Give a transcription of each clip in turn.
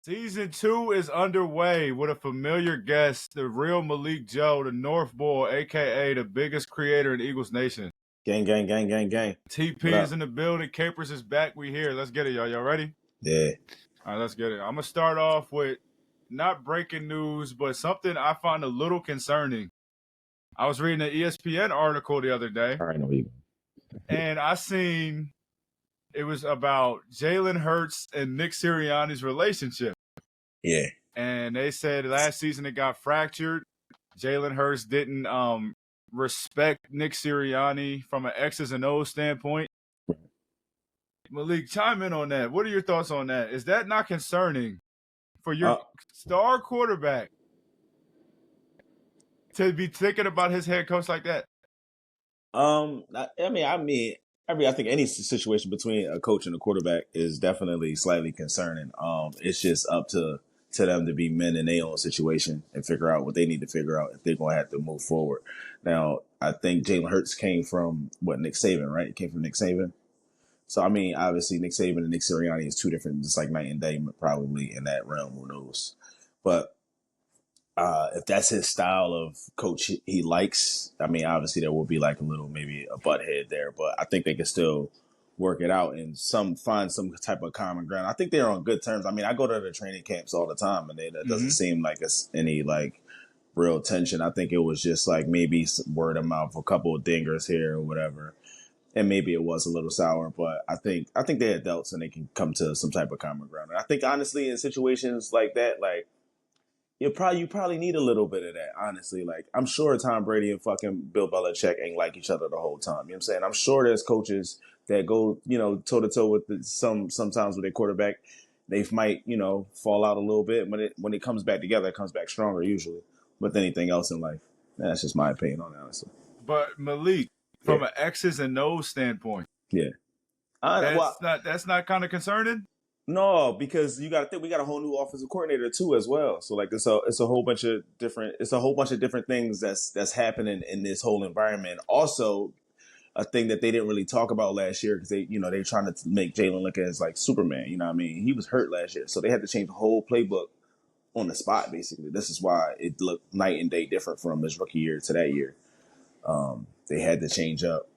Season 2 is underway with a familiar guest, the real Malik Joe, the North Bull, a.k.a. the biggest creator in Eagles Nation. Gang, gang, gang, gang, gang. TP is in the building. Capers is back. We here. Let's get it, y'all. Y'all ready? Yeah. All right, let's get it. I'm going to start off with not breaking news, but something I find a little concerning. I was reading an ESPN article the other day, All right, no you. and I seen it was about Jalen Hurts and Nick Sirianni's relationship. Yeah. And they said last season it got fractured. Jalen Hurts didn't respect Nick Sirianni from an X's and O's standpoint. Malik, chime in on that. What are your thoughts on that? Is that not concerning for your star quarterback to be thinking about his head coach like that? I think any situation between a coach and a quarterback is definitely slightly concerning. It's just up to them to be men in their own situation and figure out what they need to figure out if they're going to have to move forward. Now, I think Jalen Hurts came from Nick Saban, right? It came from Nick Saban. So, I mean, obviously Nick Saban and Nick Sirianni is two different, just like night and day, probably in that realm, who knows? But if that's his style of coach he likes, I mean, obviously there will be like a little, maybe a butt head there, but I think they can still work it out and find some type of common ground. I think they're on good terms. I mean, I go to the training camps all the time, and it doesn't seem like it's any like real tension. I think it was just like maybe word of mouth, a couple of dingers here or whatever, and maybe it was a little sour. But I think they're adults and they can come to some type of common ground. And I think honestly, in situations like that, like you probably need a little bit of that, honestly. Like, I'm sure Tom Brady and fucking Bill Belichick ain't like each other the whole time. You know what I'm saying? I'm sure there's coaches that go, toe-to-toe with sometimes with their quarterback. They might, fall out a little bit. But when it comes back together, it comes back stronger usually with anything else in life. That's just my opinion on it, honestly. But Malik, from an X's and O's standpoint, that's not kind of concerning? No, because you got to think we got a whole new offensive coordinator too as well. So like it's a whole bunch of different things that's happening in this whole environment. Also, a thing that they didn't really talk about last year because they're trying to make Jalen look as like Superman. You know what I mean? He was hurt last year, so they had to change the whole playbook on the spot. Basically, this is why it looked night and day different from his rookie year to that year. They had to change up.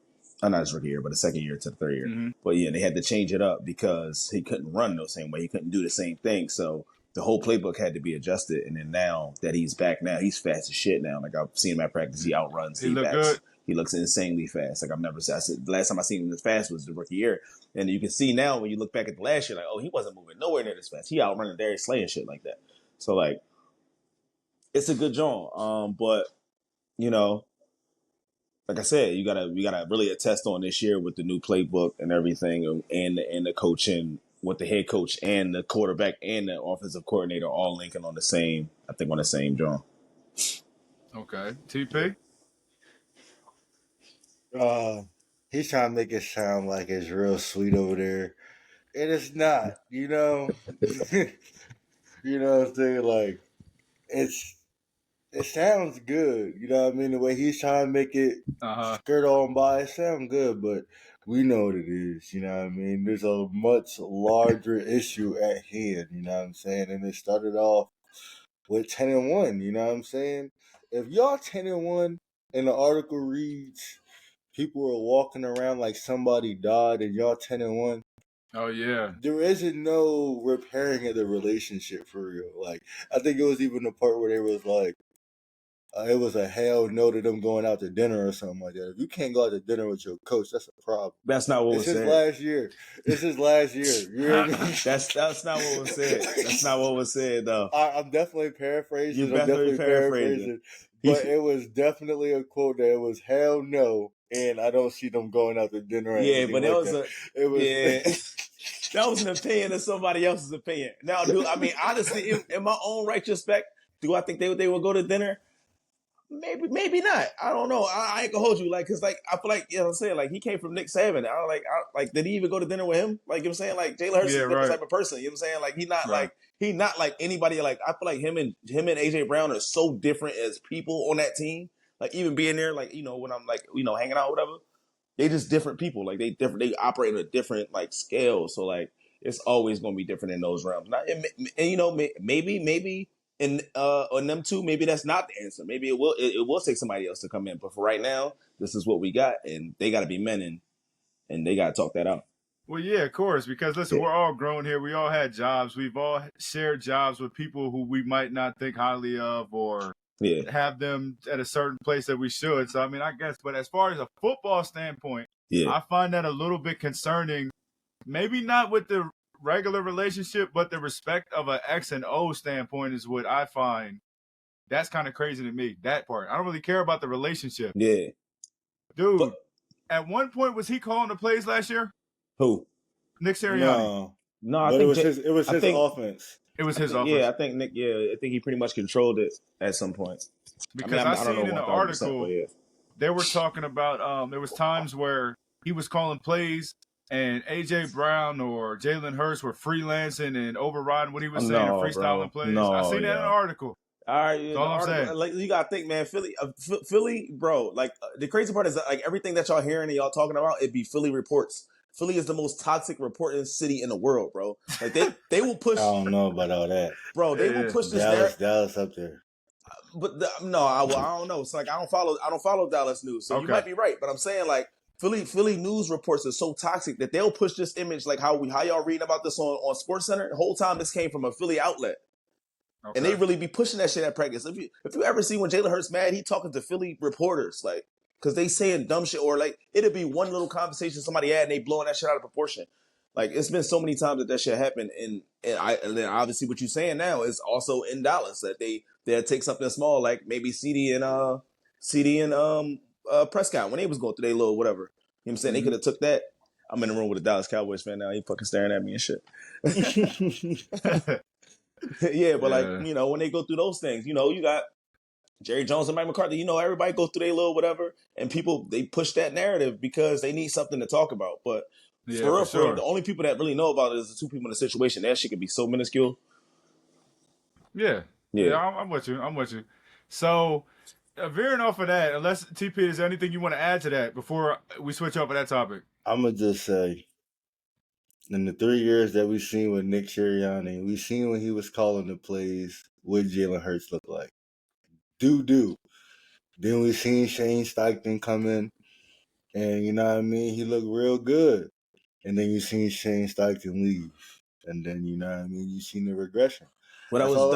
Not his rookie year, but the second year to the third year. Mm-hmm. But yeah, they had to change it up because he couldn't run the same way. He couldn't do the same thing. So the whole playbook had to be adjusted. And then now that he's back now, he's fast as shit now. Like I've seen him at practice. He outruns. He look good. He looks insanely fast. Like the last time I seen him this fast was the rookie year. And you can see now when you look back at the last year, like, oh, he wasn't moving nowhere near this fast. He outrunning Darius Slay and shit like that. So like, it's a good job. But like I said, you gotta really attest on this year with the new playbook and everything, and the coaching with the head coach and the quarterback and the offensive coordinator all linking on the same job. Okay, TP. He's trying to make it sound like it's real sweet over there, and it's not. You know what I'm saying? Like it sounds good, you know what I mean? The way he's trying to make it skirt on by, it sounds good, but we know what it is, you know what I mean? There's a much larger issue at hand, you know what I'm saying? And it started off with 10-1, you know what I'm saying? If y'all 10-1 and the article reads, people are walking around like somebody died and y'all 10-1, oh yeah, there isn't no repairing of the relationship for real. Like, I think it was even the part where they was like, it was a hell no to them going out to dinner or something like that. If you can't go out to dinner with your coach, that's a problem. That's not what was said. This is last year. You hear me? That's not what was said. That's not what was said, though. I'm definitely paraphrasing. Paraphrasing. But it was definitely a quote that it was hell no, and I don't see them going out to dinner. But that was an opinion of somebody else's opinion. Now, dude, I mean, honestly, in my own retrospect, do I think they would go to dinner? Maybe not. I don't know. I ain't gonna hold you, like, cause like I feel like, you know what I'm saying, like he came from Nick Saban. I did he even go to dinner with him? Like, you know what I'm saying, like Jalen Hurts is a different type of person. You know what I'm saying, like he not like anybody. Like I feel like him and AJ Brown are so different as people on that team. Like even being there, like when I'm like hanging out, whatever, they just different people. Like they operate on a different like scale. So like it's always going to be different in those realms. And maybe in on them two, maybe that's not the answer. Maybe it will take somebody else to come in. But for right now, this is what we got, and they got to be men and they got to talk that out. Well, yeah, of course, because listen, we're all grown here. We all had jobs. We've all shared jobs with people who we might not think highly of or have them at a certain place that we should. So, I mean, I guess, but as far as a football standpoint, I find that a little bit concerning. Maybe not with the regular relationship, but the respect of an X and O standpoint is what I find. That's kind of crazy to me, that part. I don't really care about the relationship. Yeah. Dude, at one point, was he calling the plays last year? Who? Nick Sirianni. No, I think it was his offense. It was his offense. Yeah, I think Nick. Yeah, I think he pretty much controlled it at some point. Because I seen in the article they were talking about there was times where he was calling plays and AJ Brown or Jalen Hurts were freelancing and overriding what he was saying and freestyling plays. I seen that in an article. All right, that's all I'm saying. Like, you gotta think, man. Philly, bro. Like the crazy part is that, like, everything that y'all hearing and y'all talking about, it be Philly reports. Philly is the most toxic reporting city in the world, bro. Like they will push. I don't know about all that, bro. They will push this. Dallas up there. But I don't know. It's like I don't follow Dallas news, so you might be right. But I'm saying, like, Philly news reports are so toxic that they'll push this image, like how y'all reading about this on SportsCenter. The whole time this came from a Philly outlet. And they really be pushing that shit at practice. If you ever see when Jalen Hurts mad, he talking to Philly reporters, like, because they saying dumb shit, or like it'll be one little conversation somebody had and they blowing that shit out of proportion. Like, it's been so many times that shit happened, and then obviously what you're saying now is also in Dallas, that they'll take something small like maybe CD and Prescott when they was going through their little whatever. You know what I'm saying? They could have took that. I'm in the room with a Dallas Cowboys fan now. He fucking staring at me and shit. Yeah, but like, when they go through those things, you got Jerry Jones and Mike McCarthy, everybody go through their little whatever, and people, they push that narrative because they need something to talk about. But for real, the only people that really know about it is the two people in the situation. That shit could be so minuscule. Yeah, I'm with you. So, veering off of that, unless TP, is there anything you want to add to that before we switch over that topic? I'm gonna just say, in the 3 years that we've seen with Nick Sirianni, we've seen when he was calling the plays what Jalen Hurts looked like. Do. Then we've seen Shane Steichen come in, and you know what I mean? He looked real good. And then you've seen Shane Steichen leave. And then, you know what I mean? You've seen the regression. Well,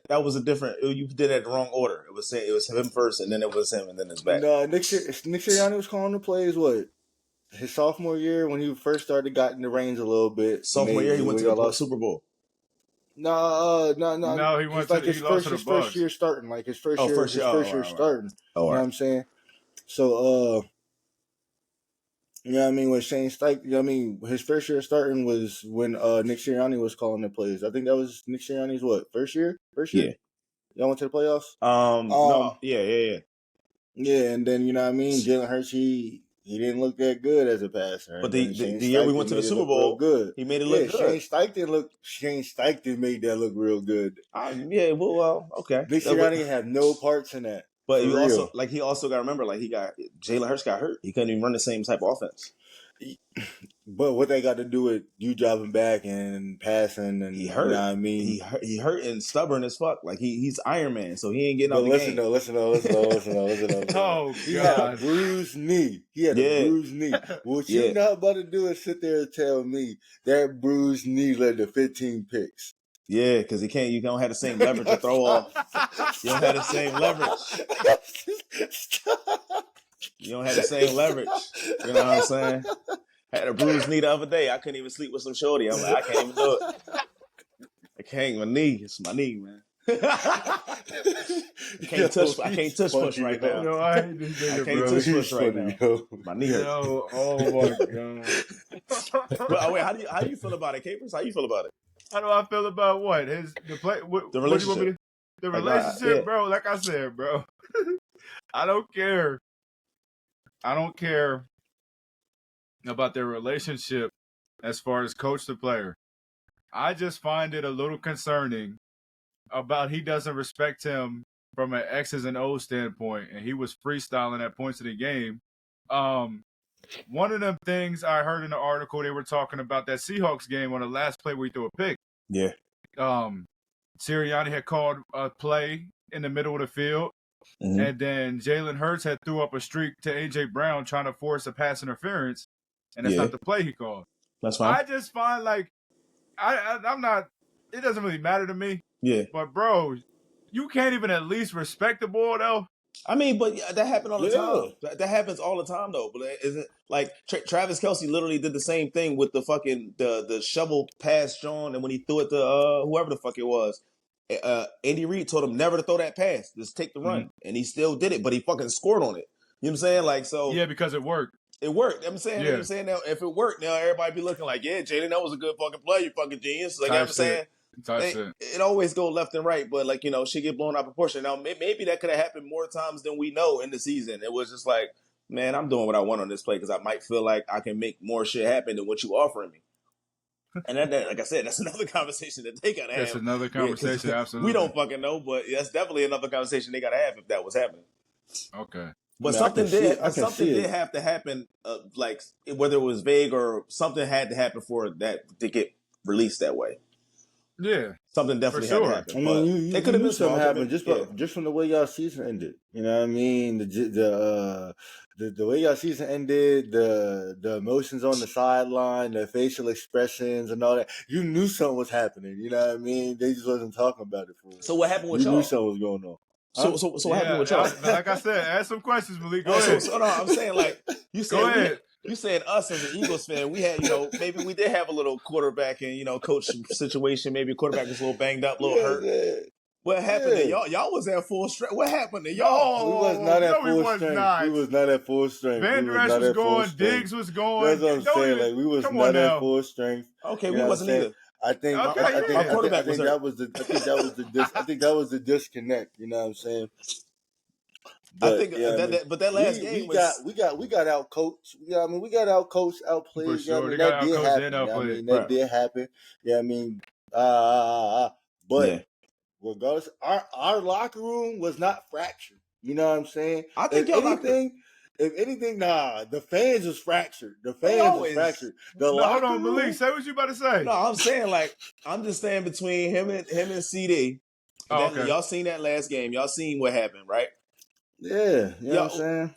that was a different. You did it in the wrong order. It was him first, and then it was him, and then it's back. No, Nick Sirianni was calling the plays, what? His sophomore year, when he first started, got in the reins a little bit. Sophomore year, he went to the Super Bowl. No. No, he went to his first year starting. Like his first year starting. You know what I'm saying? So, you know what I mean? When Shane Steichen, you know what I mean? His first year starting was when Nick Sirianni was calling the plays. I think that was Nick Sirianni's first year? Yeah. Y'all went to the playoffs? No, yeah. Yeah, and then, you know what I mean? Jalen Hurts, he didn't look that good as a passer. But the year we went to the Super Bowl, good. He made it look good. Shane Steichen made that look real good. Yeah, well, okay. Nick Sirianni had no parts in that. But he also got to remember, like, Jalen Hurts got hurt. He couldn't even run the same type of offense. But what they got to do with you dropping back and passing, and he hurt. You know what I mean? He hurt and stubborn as fuck. Like, he's Iron Man, so he ain't getting out the game. Listen though. Oh, he had a bruised knee. What you're not about to do is sit there and tell me that bruised knee led to 15 picks. Yeah, because you don't have the same leverage to throw off. You don't have the same leverage. You don't have the same leverage. You know what I'm saying? I had a bruised knee the other day. I couldn't even sleep with some shorty. I'm like, I can't even do it. I can't. My knee. It's my knee, man. I can't touch push right now. No, I hate this nigga, I can't touch push right now. My knee hurts. No, oh my god. But wait, how do you feel about it, Capers? How you feel about it? How do I feel about what? The relationship. The relationship, bro. Like I said, bro. I don't care about their relationship as far as coach to player. I just find it a little concerning about he doesn't respect him from an X's and O's standpoint, and he was freestyling at points of the game. one of them things I heard in the article, they were talking about that Seahawks game on the last play where he threw a pick. Yeah. Sirianni had called a play in the middle of the field, and then Jalen Hurts had threw up a streak to A.J. Brown trying to force a pass interference, and that's not the play he called. That's fine. I just find like I'm not. It doesn't really matter to me. Yeah. But bro, you can't even at least respect the ball though. I mean, but that happened all the time. That happens all the time, though. But isn't like Travis Kelce literally did the same thing with the fucking the shovel pass, John, and when he threw it to whoever the fuck it was, Andy Reid told him never to throw that pass, just take the run, and he still did it, but he fucking scored on it. You know what I'm saying? Like so. Yeah, because it worked. It worked. I'm saying, you know what I'm saying now. If it worked, now everybody be looking like, yeah, Jalen, that was a good fucking play, you fucking genius. Like you know what I'm saying. It always go left and right, but like shit get blown out of proportion. Now maybe that could have happened more times than we know in the season. It was just like, man, I'm doing what I want on this play because I might feel like I can make more shit happen than what you offering me. And that, like I said, that's another conversation that they gotta have. That's another conversation, absolutely. We don't fucking know, but that's definitely another conversation they gotta have if that was happening. Okay. But something did have to happen, like whether it was vague or something had to happen for that to get released that way. Yeah, something definitely had to happen. I mean, it could have been something happen just from the way y'all season ended. You know what I mean? The way y'all season ended, the emotions on the sideline, the facial expressions, and all that. You knew something was happening. You know what I mean? They just wasn't talking about it for real. So what happened with y'all? You knew something was going on. So what happened with y'all? Like I said, ask some questions, Malik. Go ahead. So, no, I'm saying like you said. You said us as an Eagles fan, we had, maybe we did have a little quarterback and, coach situation. Maybe quarterback was a little banged up, a little hurt. Yeah. What happened to y'all? Y'all was at full strength. What happened to y'all? We was not at full strength. We was not at full strength. Van Der Esch was going. Diggs was going. That's what I'm saying. Like we was not at full strength. Okay, we wasn't either. I think that was the disconnect. You know what I'm saying? But, I think that last game we got out coached. Yeah, I mean we got out coached, outplayed. For sure. That did happen. That did happen. Yeah, I mean, but regardless, our locker room was not fractured. You know what I'm saying? I think if anything, the fans was fractured. The fans was fractured. Hold on, Malik, say what you about to say. No, I'm saying I'm just saying between him and CD. Y'all seen that last game? Y'all seen what happened, right? Yeah, you know what I'm saying?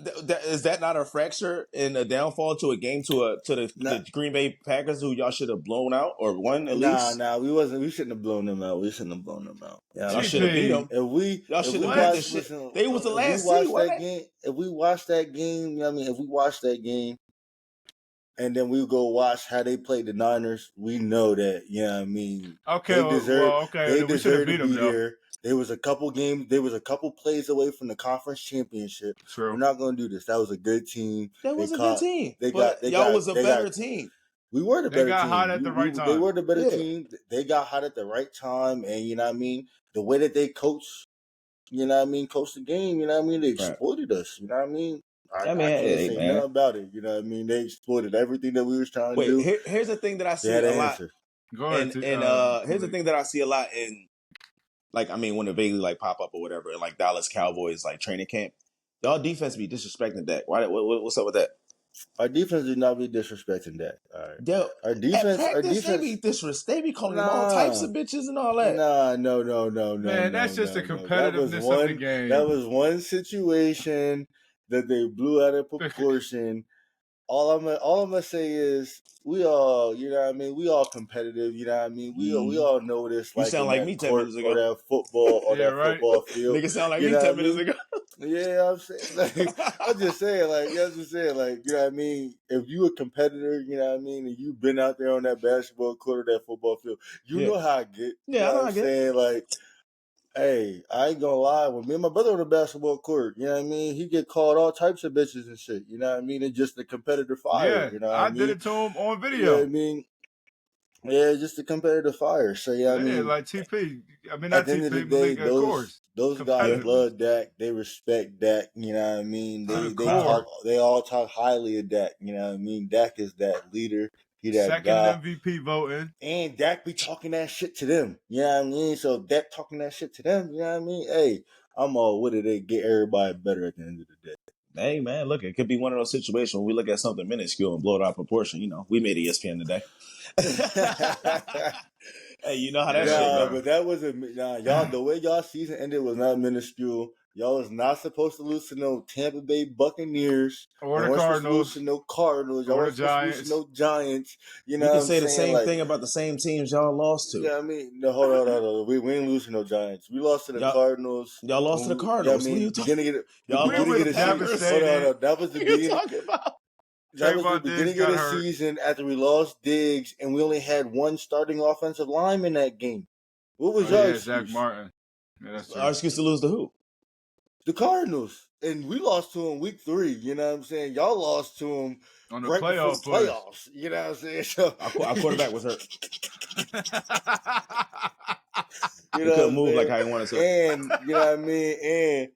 Is that not a fracture and a downfall to a game to the Green Bay Packers who y'all should have blown out or won at least? We shouldn't have blown them out. Yeah, y'all should have beat them. Y'all should have beat this shit. They was the last seed. If we watched that game, if we watched that game, and then we go watch how they played the Niners, we know that. Okay, they deserve to be there. There was a couple games. There was a couple plays away from the conference championship. True. We're not going to do this. That was a good team. That was a good team. Y'all was a better team. We were the better team. They got hot at the right time. They were the better team. They got hot at the right time. And, the way that they coached, coached the game, they exploited us. You know what I mean? I can't say nothing about it. You know what I mean? They exploited everything that we was trying to do. Here's the thing that I see a lot. Go ahead. And here's the thing that I see a lot in, when it vaguely pop up or whatever, and Dallas Cowboys training camp, y'all defense be disrespecting Dak. What's up with that? Our defense did not be disrespecting Dak. All right. Yo, our defense, they be calling them all types of bitches and all that. No. Man, that's just the competitiveness of the game. That was one situation that they blew out of proportion. All I'm gonna say is we all, we all competitive. You know what I mean? We all know this. You sound like me 10 minutes ago. Or that football football field. Nigga sound like me 10 minutes ago. Yeah, I'm saying. I'm just saying. You know what I mean? If you a competitor, you know what I mean, and you've been out there on that basketball court or that football field, you know how I get. Yeah, I know how I get. Hey, I ain't gonna lie. When me and my brother on the basketball court, you know what I mean? He get called all types of bitches and shit. You know what I mean? It's just the competitive fire. Yeah, you know what I mean? did it to him on video. You know what I mean? Yeah, just the competitive fire. So yeah, I mean, like TP. I mean, not TP, the day, of course. Those guys love Dak. They respect Dak. You know what I mean? They all talk highly of Dak. You know what I mean? Dak is that leader. He that second guy. MVP voting. And Dak be talking that shit to them. You know what I mean? So Dak talking that shit to them, you know what I mean? Hey, I'm all with it. They get everybody better at the end of the day. Hey, man, look, it could be one of those situations where we look at something minuscule and blow it out of proportion. You know, we made ESPN today. Hey, you know how that shit go. But that wasn't y'all. The way y'all season ended was not minuscule. Y'all was not supposed to lose to no Tampa Bay Buccaneers or the Cardinals, to no Cardinals. Y'all weren't supposed to lose to no Giants. You know, you what can I'm say the saying? same thing about the same teams y'all lost to. Yeah, I mean, no, hold on. We ain't losing no Giants. We lost to the Cardinals. Y'all lost to the Cardinals. Yeah, I mean, beginning of the Hold on. That was the beginning. Talking about? That was the beginning of the season after we lost Diggs, and we only had one starting offensive lineman that game. What was your excuse? Zach Martin. Yeah, that's true. Our excuse to lose to who? The Cardinals. And we lost to them week 3. You know what I'm saying? Y'all lost to them on the right before playoffs. You know what I'm saying? So our quarterback was hurt. You know, he couldn't move like how he wanted to. And you know what I mean? And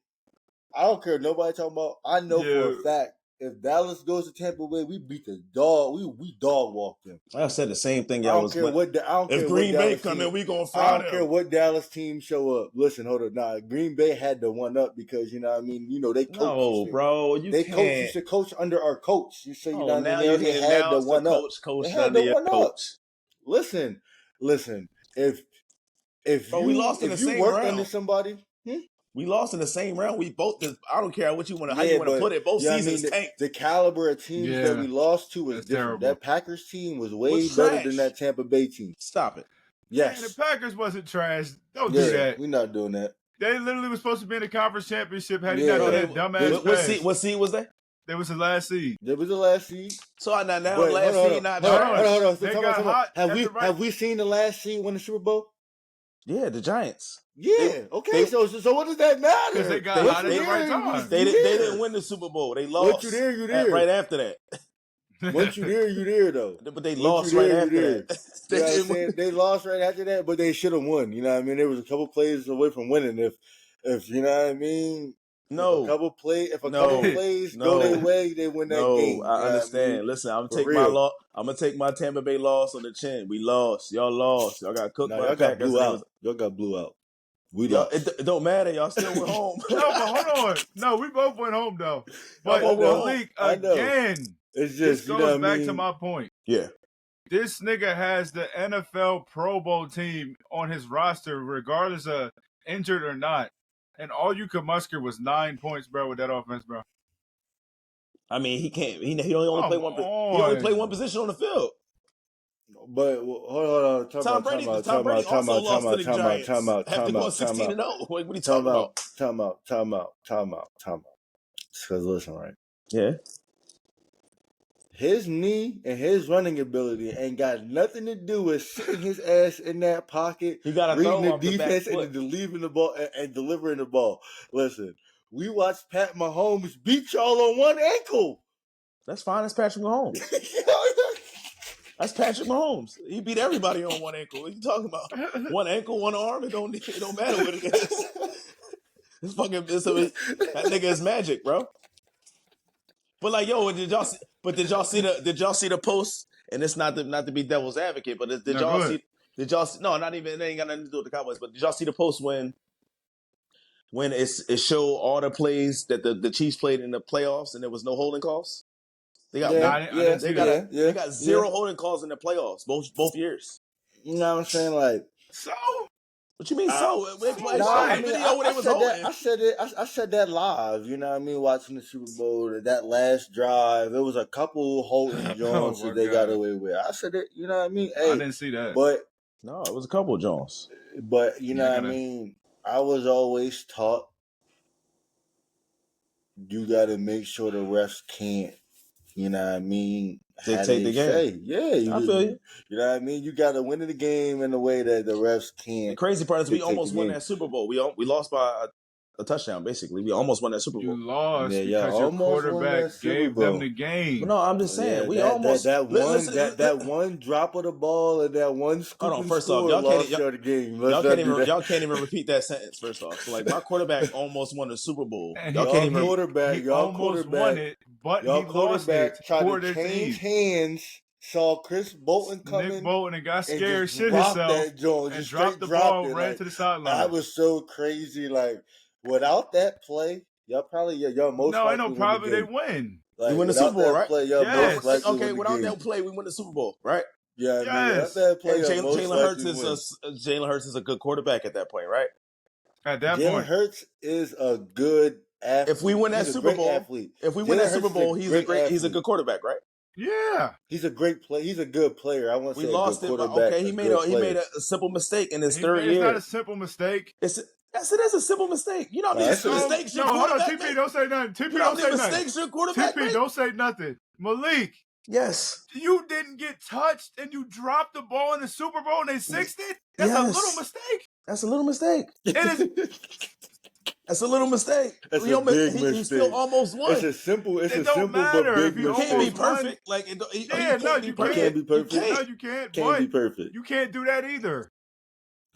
I don't care nobody talking about. I know for a fact if Dallas goes to Tampa Bay, we beat the dog. We dog walk them. I said the same thing. I don't care what. If Green Bay come in, we gonna fry them. I don't care what Dallas team show up. Listen, hold on. Nah, Green Bay had the one up because you know what I mean. You know they coach. No, bro, they can't. Used to coach under our coach. You say you know what I mean. They had the one up. Coach under your coach. Listen. If bro, we lost in the same round. Under somebody. We lost in the same round. We both. I don't care what you want to. How you want to put it? Both seasons tanked. The caliber of teams that we lost to was different. That Packers team was way better than that Tampa Bay team. Stop it. Yes, man, the Packers wasn't trash. Don't do that. We're not doing that. They literally were supposed to be in the conference championship. Had he not done that dumbass What seed was they? They was the last seed. They was the last seed. So now last seed not. Hold on. So have we seen the last seed win the Super Bowl? Yeah, the Giants. Yeah. So what does that matter? Because they got hot at the right time. They didn't win the Super Bowl. They lost. Once you there, you there. Right after that. Once you there, you there though. But they lost right after that. You know what I'm saying? They lost right after that, but they should have won. You know what I mean? There was a couple plays away from winning. If you know what I mean. No. If a couple plays go their way, they win that game. No, I understand. I mean? Listen, I'm gonna take my Tampa Bay loss on the chin. We lost. Y'all lost. Y'all got cooked by the Packers. Y'all got blew out. It don't matter. Y'all still went home. No, but hold on. No, we both went home though. But Malik, again, it's just this goes back to my point. Yeah. This nigga has the NFL Pro Bowl team on his roster, regardless of injured or not. And all you could muster was 9 points, bro, with that offense, bro. I mean, he can't. He only play one. He only play one position on the field. But hold on. Tom Brady also lost to the Giants after going 16-0. What are you talking about? Time out. Because listen, right? Yeah. His knee and his running ability ain't got nothing to do with sitting his ass in that pocket, he got reading the defense, and delivering the ball and delivering the ball. Listen, we watched Pat Mahomes beat y'all on one ankle. That's fine. That's Patrick Mahomes. That's Patrick Mahomes. He beat everybody on one ankle. What are you talking about? One ankle, one arm. It don't matter what it is. That nigga is magic, bro. But like, yo, did y'all see the post? And it's not to be devil's advocate, but did y'all see? No, not even. It ain't got nothing to do with the Cowboys. But did y'all see the post when it showed all the plays that the Chiefs played in the playoffs and there was no holding calls? They got they got zero holding calls in the playoffs both years. You know what I'm saying? Like, so. What you mean? So I said that live. You know what I mean? Watching the Super Bowl, that last drive, there was a couple holding Jones that they got away with. I said it. You know what I mean? Hey, I didn't see that. But no, it was a couple of Jones. But you know what I mean? I was always taught you got to make sure the refs can't. You know what I mean? Dictate the game. Yeah, I feel you. You know what I mean? You got to win the game in a way that the refs can't. The crazy part is we almost won that Super Bowl. We lost by a touchdown, basically. We almost won that Super Bowl. You lost because your quarterback gave them the game. But no, I'm just saying that one drop of the ball and that one scoop. Hold on, first off, y'all can't even repeat that sentence. First off, so like my quarterback almost won the Super Bowl. Y'all can't even quarterback won it, but y'all quarterback tried to change hands. Saw Chris Bolton coming. Nick Bolton and got scared, shit himself, and dropped the ball, ran to the sideline. That was so crazy. Like, without that play, y'all most no, ain't likely no probably win they the game. win. Like, we win the Super Bowl, right? Play, y'all Yes. most likely Okay, win the without game. that play, we win the Super Bowl, right? Yeah, I mean, without Yes. that play, And y'all most Jalen Hurts likely win. Jalen Hurts is a good quarterback at that point, right? At that Jalen point, Hurts is a good athlete. If we win that He's a Super great Bowl, athlete. if we Jalen win that Hurts Super is Bowl, he's a athlete. good quarterback, right? yeah. He's a great player. He's a good player. I won't We say lost a it, good but quarterback. okay, he made a simple mistake in his third It's year. not a simple mistake. Yes, it is a simple mistake. You know how many mistakes your hold on, quarterback TP, make? don't say nothing. TP, You know how don't many say nothing. mistakes your quarterback TP, make? don't say nothing. Malik, yes, you didn't get touched and you dropped the ball in the Super Bowl and they sixed it? That's a little mistake. That's a little mistake. It is. That's a little mistake. That's a big mistake. He still almost won. It's a simple but It big mistake. can't be perfect. Like you can't be perfect. You can't be perfect. No, you can't. Can't be perfect. You can't do that either.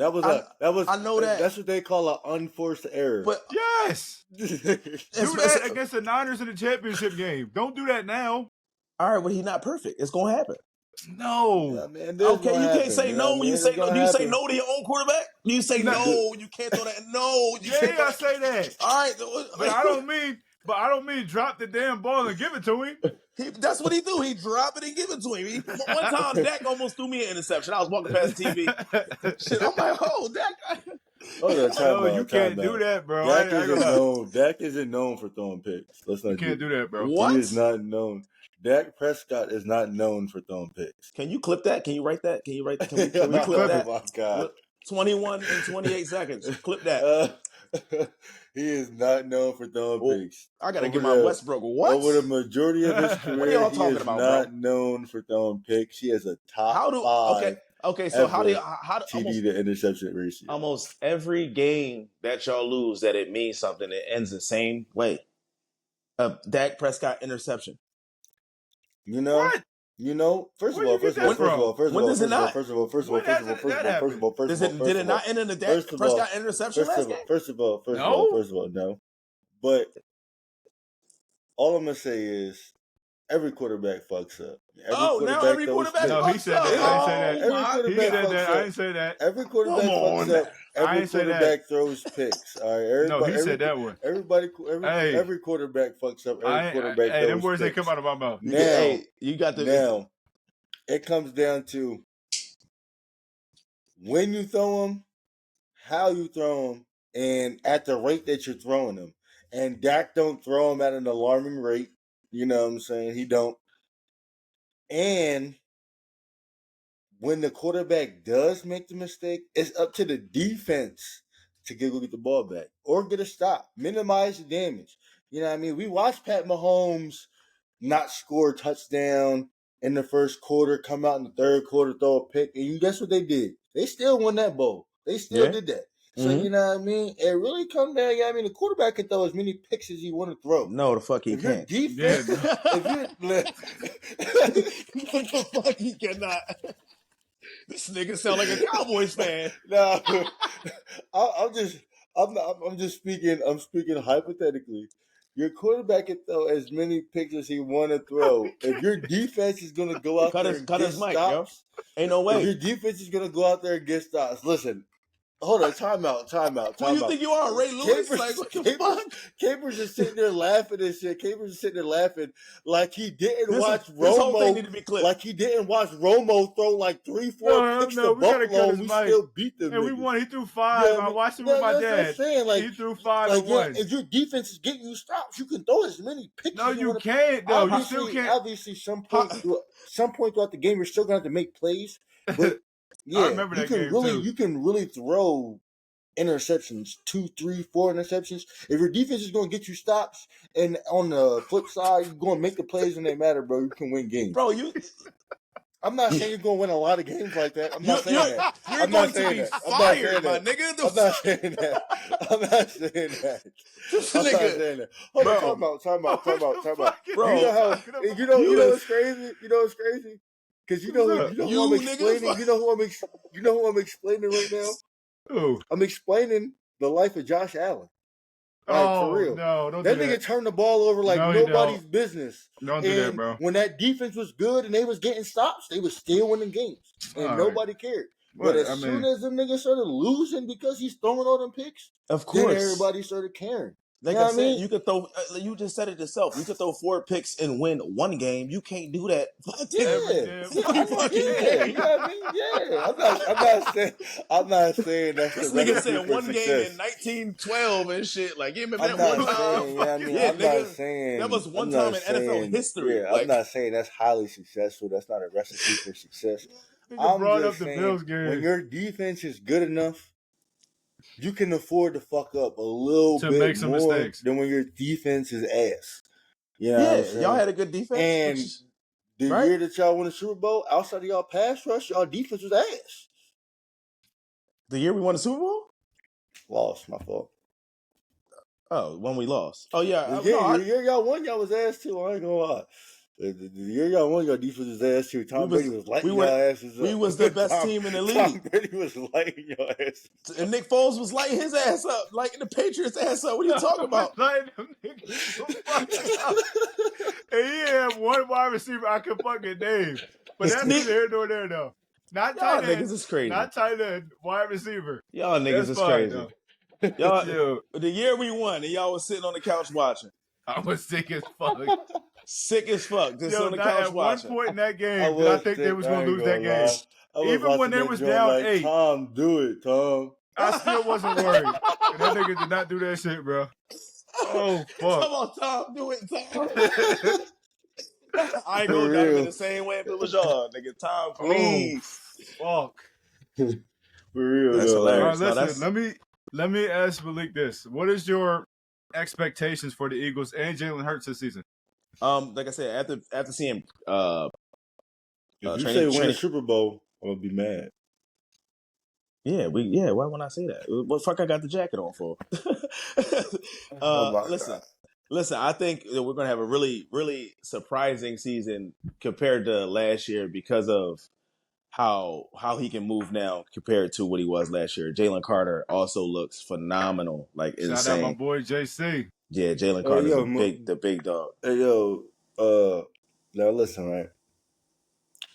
I know that. That's what they call an unforced error. But yes, do that against the Niners in the championship game. Don't do that now. All right, but he's not perfect. It's gonna happen. No. Yeah, man, okay, you can't say no when you say no. Do you say no to your own quarterback? Do you say no? You can't throw that. No. Yeah, I say that. All right, but I don't mean drop the damn ball and give it to him. That's what he do. He drop it and give it to him. One time, Dak almost threw me an interception. I was walking past the TV. Shit, I'm like, oh, Dak. You can't do that, bro. Dak isn't known for throwing picks. You can't do that, bro. What? He is not known. Dak Prescott is not known for throwing picks. Can you clip that? Can you write that? Can we clip that? Oh my God. 21 and 28 seconds. Clip that. He is not known for throwing picks. I gotta get my Westbrook. What? Over the majority of his career, what are y'all talking about, not known for throwing picks. He has a top 5. Okay. So how TD to interception ratio? Almost every game that y'all lose, that it means something. It ends the same way. Dak Prescott interception. You know. What? You know, first of all, did it not end in the Dak Prescott interception last game? First of all, no. But all I'm gonna say is every quarterback fucks up. Every quarterback fucks up. No, he said that. I didn't say that. Every quarterback fucks up. Every quarterback throws picks. All right. He said that one. Every quarterback fucks up. Every quarterback throws picks. Hey, them words they come out of my mouth. Now, it comes down to when you throw them, how you throw them, and at the rate that you're throwing them. And Dak don't throw them at an alarming rate. You know what I'm saying? He don't. And when the quarterback does make the mistake, it's up to the defense to get the ball back or get a stop, minimize the damage. You know what I mean? We watched Pat Mahomes not score a touchdown in the first quarter, come out in the third quarter, throw a pick, and you guess what they did? They still won that bowl. They still did that. So, you know what I mean? It really comes down, the quarterback can throw as many picks as he want to throw. No, the fuck he can't. Defense, the fuck he cannot. This nigga sound like a Cowboys fan. No, I'm just speaking. I'm speaking hypothetically. Your quarterback can throw as many picks as he want to throw. If your defense is going to go out there and get stops, ain't no way. If your defense is going to go out there and get stops, listen. Hold on, time out. Who do you think you are, Ray Lewis? What the fuck? Capers is sitting there laughing and shit. Capers is sitting there laughing like he didn't watch Romo. Like he didn't watch Romo throw like 3-4 picks to Buffalo. We still beat them. And we won. He threw 5. I watched him with my dad. He threw 5 and won. If your defense is getting you stops, you can throw as many picks. No, you can't. Though you still can't. Obviously, some point throughout the game, you're still going to have to make plays, but. Yeah, I remember that game too. You can really throw interceptions, 2, 3, 4 interceptions. If your defense is going to get you stops, and on the flip side, you're going to make the plays when they matter, bro. You can win games, bro. I'm not saying you're going to win a lot of games like that. I'm not saying that. You're going to be fired, my nigga. I'm not saying that. I'm not saying that. Hold on, time out. Bro, you know what's crazy? Because you know who I'm explaining. You know who I'm explaining right now. Who? I'm explaining the life of Josh Allen. For real. No, don't that do nigga turned the ball over like nobody's business. Don't do that, bro. When that defense was good and they was getting stops, they was still winning games, and nobody cared. But as soon as them niggas started losing because he's throwing all them picks, of course, then everybody started caring. Like I said, you could throw. You just said it yourself. You could throw 4 picks and win 1 game. You can't do that. Every fucking game. You know what I mean? Yeah. I'm not saying that's this the nigga recipe said for 1 success. game in 1912 and shit. Like, give me that I'm one not time. saying. I mean, Yeah, I'm nigga, not saying that was one I'm time not in NFL history. Yeah, like, I'm not saying that's highly successful. That's not a recipe for success. Nigga I'm brought just up the saying Bills game when your defense is good enough, you can afford to fuck up a little to bit make some more mistakes than when your defense is ass. You know what I'm saying? Y'all had a good defense. And the year that y'all won the Super Bowl, outside of y'all pass rush, y'all defense was ass. The year we won the Super Bowl? Lost, my fault. Oh, when we lost. Oh, yeah. The year y'all won, y'all was ass too. I ain't gonna lie. The year y'all won, your defense was ass too. Tom Brady was lighting y'all asses up. We was the best team in the league. Tom Brady was lighting your asses up. And Nick Foles was lighting his ass up, lighting the Patriots' ass up. What are you talking about? lighting them niggas the fuck up. And he had one wide receiver I can fucking name, but that's neither here nor there though. Not y'all tight end. Niggas is crazy. Not tight end. Wide receiver. Y'all niggas that's is fine, crazy. Y'all, the year we won, and y'all was sitting on the couch watching. I was sick as fuck. Sick as fuck. Just on the couch watching. At one point in that game, I think they was going to lose that game. Even when they was down like, 8. Tom, do it, Tom. I still wasn't worried. And that nigga did not do that shit, bro. Oh, fuck. Come on, Tom, do it, Tom. I ain't gonna dive in the same way if it was y'all, nigga. Tom, please. Oh, fuck. For real, that's hilarious. All right, listen, let me ask Malik this. What is your expectations for the Eagles and Jalen Hurts this season? Like I said, after seeing if you say win the Super Bowl, I'm gonna be mad. Yeah, why wouldn't I say that? What the fuck I got the jacket on for? Listen, I think that we're gonna have a really, really surprising season compared to last year because of how he can move now compared to what he was last year. Jalen Carter also looks phenomenal, like insane. Shout out my boy JC. Yeah, Jalen Carter's the big dog. Hey yo, now listen, right?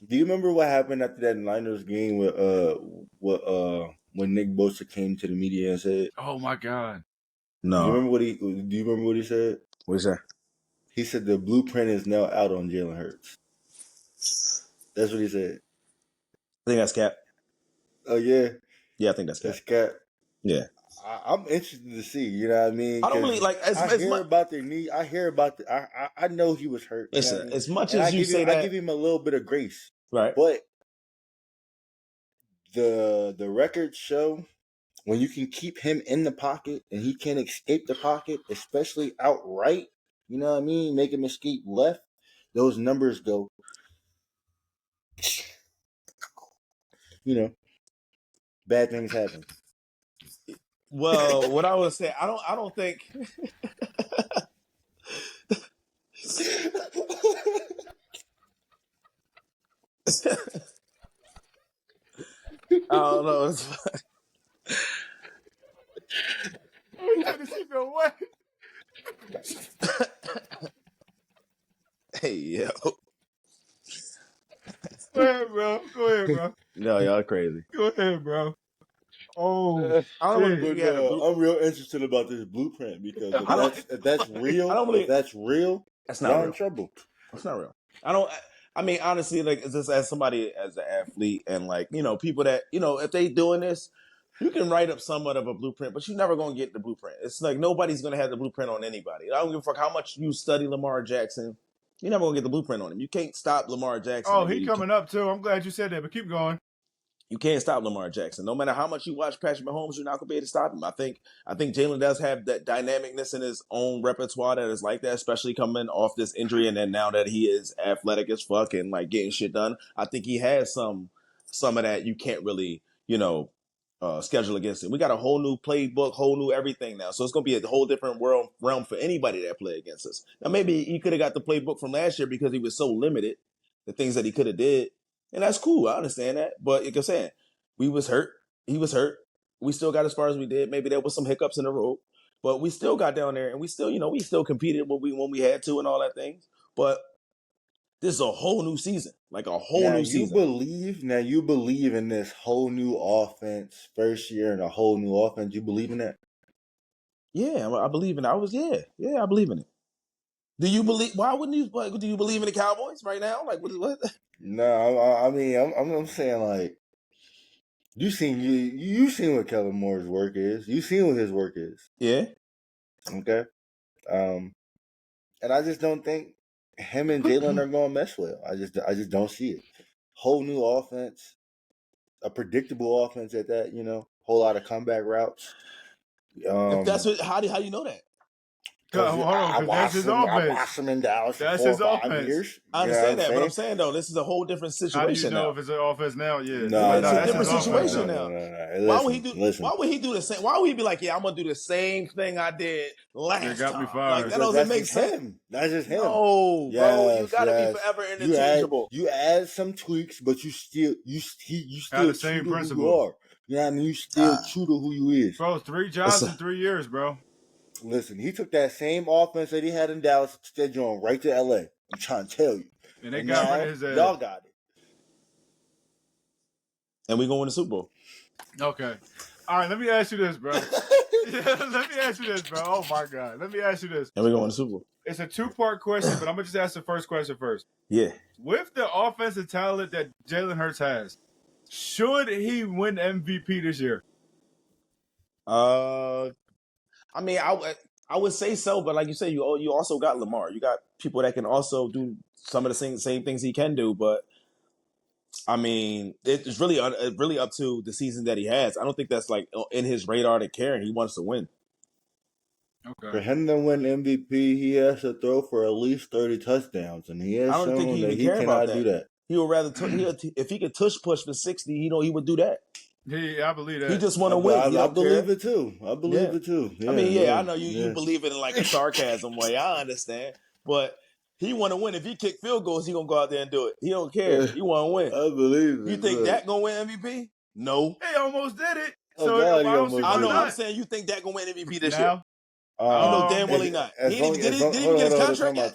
Do you remember what happened after that Niners game with when Nick Bosa came to the media and said, "Oh my God"? No. Do you remember what he said? What is that? He said the blueprint is now out on Jalen Hurts. That's what he said. I think that's cap. Oh yeah. Yeah, I think that's cap. That's cap. Yeah. I'm interested to see. You know what I mean? I don't really like. I hear about their knee. I hear about the. I know he was hurt. Listen, you know what I mean? as much as you say that, I give him a little bit of grace. Right. But the records show when you can keep him in the pocket and he can't escape the pocket, especially outright. You know what I mean? Make him escape left. Those numbers go. You know, bad things happen. Well, what I would say, I don't think. I don't know. Hey, yo. Go ahead, bro. No, y'all crazy. Go ahead, bro. Oh, I'm real interested about this blueprint because if that's real, that's not real. In trouble. It's not real. I mean, honestly, like, just as somebody, as an athlete, and like, people that, if they doing this, you can write up somewhat of a blueprint, but you're never going to get the blueprint. It's like nobody's going to have the blueprint on anybody. I don't give a fuck how much you study Lamar Jackson. You're never going to get the blueprint on him. You can't stop Lamar Jackson. Oh, he coming up too. I'm glad you said that, but keep going. You can't stop Lamar Jackson. No matter how much you watch Patrick Mahomes, you're not going to be able to stop him. I think Jalen does have that dynamicness in his own repertoire that is like that, especially coming off this injury, and then now that he is athletic as fuck and like getting shit done, I think he has some of that you can't really, schedule against him. We got a whole new playbook, whole new everything now, so it's going to be a whole different realm for anybody that play against us. Now, maybe he could have got the playbook from last year because he was so limited, the things that he could have did. And that's cool. I understand that. But like I said, we was hurt. He was hurt. We still got as far as we did. Maybe there was some hiccups in the road. But we still got down there and we still, we still competed when we had to and all that things. But this is a whole new season. Like a whole new season. You believe in this whole new offense, first year and a whole new offense. You believe in that? Yeah, I believe in it. I believe in it. Do you believe? Why wouldn't you? Do you believe in the Cowboys right now? Like what? No, I mean, I'm saying like you seen what Kellen Moore's work is. You seen what his work is. Yeah. Okay. And I just don't think him and Jalen are going to mesh well. I just don't see it. Whole new offense, a predictable offense at that. Whole lot of comeback routes. If that's what, how do you know that? I watched him in Dallas for 4 or 5 years. I understand that, but I'm saying though, this is a whole different situation. How do you know now. if it's an offense now? Yeah, no, it's a different situation now. No. Why would he do? Listen. Why would he do the same? Why would he be like, "Yeah, I'm gonna do the same thing I did last time"? Like that doesn't make sense. That's just him. No, bro, you gotta be forever interchangeable. You add some tweaks, but you still the same principle. Who you are. You know what I mean? You still true to who you is. Bro, 3 jobs in 3 years, bro. Listen, he took that same offense that he had in Dallas, instead on right to LA. I'm trying to tell you. And they got rid of his ass. Y'all got it. And we going to win the Super Bowl. Okay. All right, let me ask you this, bro. Let me ask you this, bro. Oh, my God. Let me ask you this. And we going to win the Super Bowl. It's a 2-part question, but I'm going to just ask the first question first. Yeah. With the offensive talent that Jalen Hurts has, should he win MVP this year? I mean, I would say so, but like you said, you also got Lamar. You got people that can also do some of the same things he can do. But I mean, it's really up to the season that he has. I don't think that's like in his radar to care. He wants to win. Okay. For him to win MVP, he has to throw for at least 30 touchdowns, and he has shown that he cannot do that. He would rather if he could push for 60, he would do that. Yeah, I believe that. He just want to win. I believe it too. I believe it too. Yeah, I mean, I know you believe it in like a sarcasm way. I understand, but he want to win. If he kick field goals, he gonna go out there and do it. He don't care. He want to win. I believe it. You think Dak gonna win MVP? No. He almost did it. I know. I'm saying you think Dak gonna win MVP this year? You know damn well he not. Did he even get his contract yet?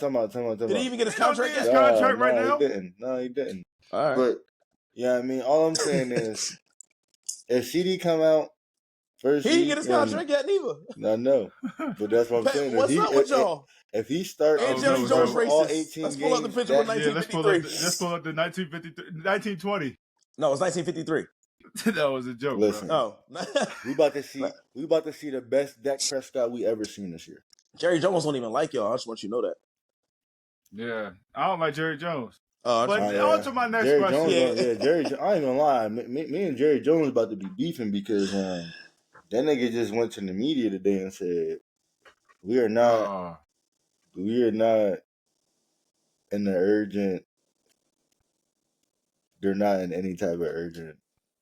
Did he even get his contract yet? His contract right now? He didn't. No, he didn't. All right. But yeah, I mean, all I'm saying is, if CD come out first, he didn't get his contract yet neither. No, but that's what I'm saying. What's up with y'all? If he starts and Jerry Jones all 18 let's pull up the picture with 1953. Let's pull up the 1920. No, it's 1953. That was a joke. Listen, bro. we about to see the best Dak Prescott we ever seen this year. Jerry Jones don't even like y'all. I just want you to know that. Yeah, I don't like Jerry Jones. But on to my next Jerry question. Jones, Jerry. I ain't gonna lie. Me and Jerry Jones about to be beefing because that nigga just went to the media today and said we are not in the urgent. They're not in any type of urgency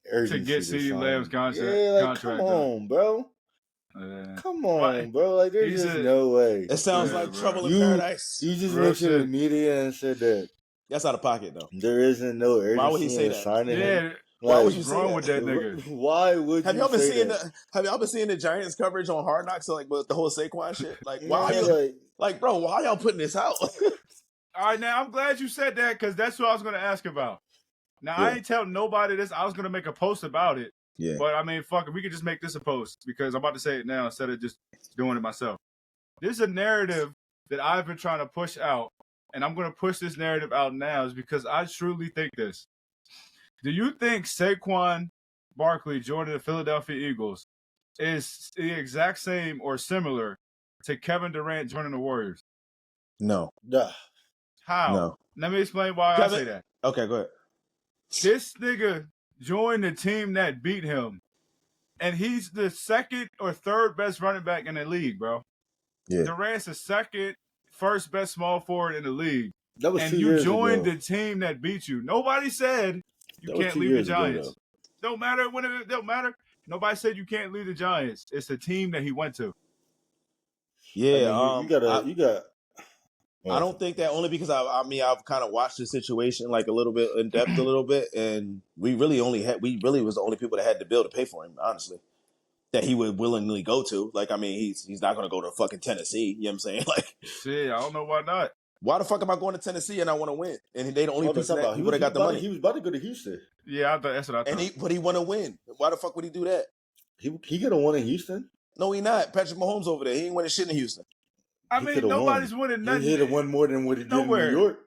to get CeeDee Lamb's contract. Yeah, like, come on, bro. Come on, bro. Like, there's just no way. It sounds like trouble in paradise. You just went to the media and said that. That's out of pocket, though. There isn't no urgency. Why would he say that? Yeah. Why would you say wrong with that nigga? Why would have you y'all been say seeing that? Have y'all been seeing the Giants coverage on Hard Knocks? Like with the whole Saquon shit. Like why? Bro, why y'all putting this out? All right, now I'm glad you said that because that's what I was going to ask about. Now I ain't telling nobody this. I was going to make a post about it. Yeah. But I mean, fuck it. We could just make this a post because I'm about to say it now instead of just doing it myself. This is a narrative that I've been trying to push out, and I'm going to push this narrative out now is because I truly think this. Do you think Saquon Barkley joining the Philadelphia Eagles is the exact same or similar to Kevin Durant joining the Warriors? No. How? No. Let me explain why I say that. Okay, go ahead. This nigga joined the team that beat him, and he's the second or third best running back in the league, bro. Yeah. Durant's the first best small forward in the league. That was and 2 you years joined ago. the team that beat you. Nobody said you can't leave the Giants. Don't matter when it don't matter. Nobody said you can't leave the Giants. It's the team that he went to. Yeah, I mean, you got. I don't think that only because I've kind of watched the situation like a little bit in depth a little bit, and we really was the only people that had the bill to pay for him, honestly, that he would willingly go to. Like, I mean, he's not going to go to fucking Tennessee. You know what I'm saying? Like, shit, I don't know why not. Why the fuck am I going to Tennessee and I want to win? And they the only people that got the money. He was about to go to Houston. Yeah, I thought that's what I thought. But he want to win. Why the fuck would he do that? He could have won in Houston. No, he not. Patrick Mahomes over there. He ain't winning shit in Houston. I mean, nobody's winning nothing. He hit one more than what he did in New York.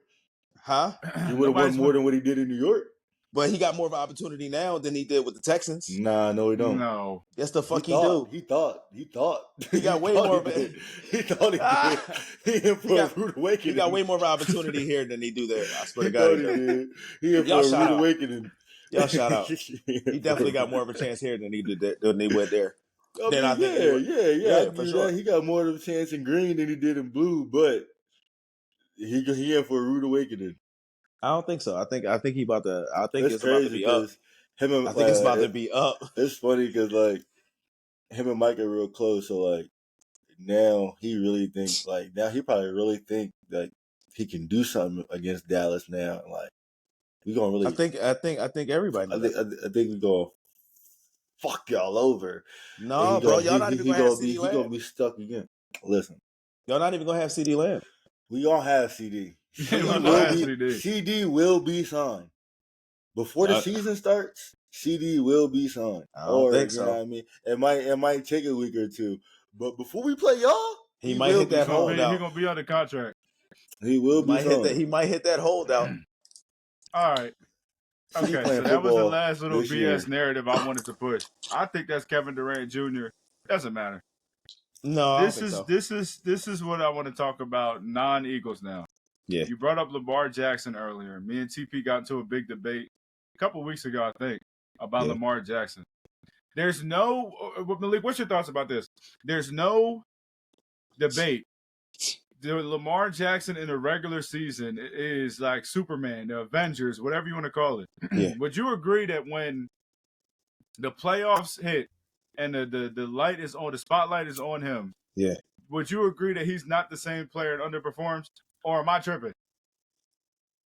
Huh? He would have won more than what he did in New York. But he got more of an opportunity now than he did with the Texans. Nah, no, he don't. No. Yes, the fuck he do. He thought. He got way more of it. He thought he did. He in for a rude awakening. He got way more of an opportunity here than he do there. I swear to God. He did. He in for a rude awakening. Y'all shout out. He definitely got more of a chance here than he did than he went there. For sure. He got more of a chance in green than he did in blue, but he in for a rude awakening. I don't think so. I think he about to. I think it's about to be up. I think it's about to be up. It's funny because like him and Mike are real close, so like now he really thinks he probably really think that he can do something against Dallas now. Like we gonna really. I think everybody. I think we gonna fuck y'all over. No, bro, y'all not even gonna have CD Lamb. He gonna be stuck again. Listen, y'all not even gonna have CD Lamb. We gonna have CD. CD will be signed before the season starts. CD will be signed. I don't think so. You know what I mean, it might take a week or two, but before we play y'all, he might hit that holdout. He's gonna be under contract. He will be signed. He might hit that holdout. All right. Okay, so that was the last little BS narrative I wanted to push. I think that's Kevin Durant Jr. Doesn't matter. No, this is what I want to talk about. Non-Eagles now. Yeah. You brought up Lamar Jackson earlier. Me and TP got into a big debate a couple weeks ago, I think, about Lamar Jackson. There's no Malik. What's your thoughts about this? There's no debate. Lamar Jackson in the regular season is like Superman, the Avengers, whatever you want to call it. Yeah. Would you agree that when the playoffs hit and the light is on, the spotlight is on him? Yeah. Would you agree that he's not the same player and underperforms, or am I tripping?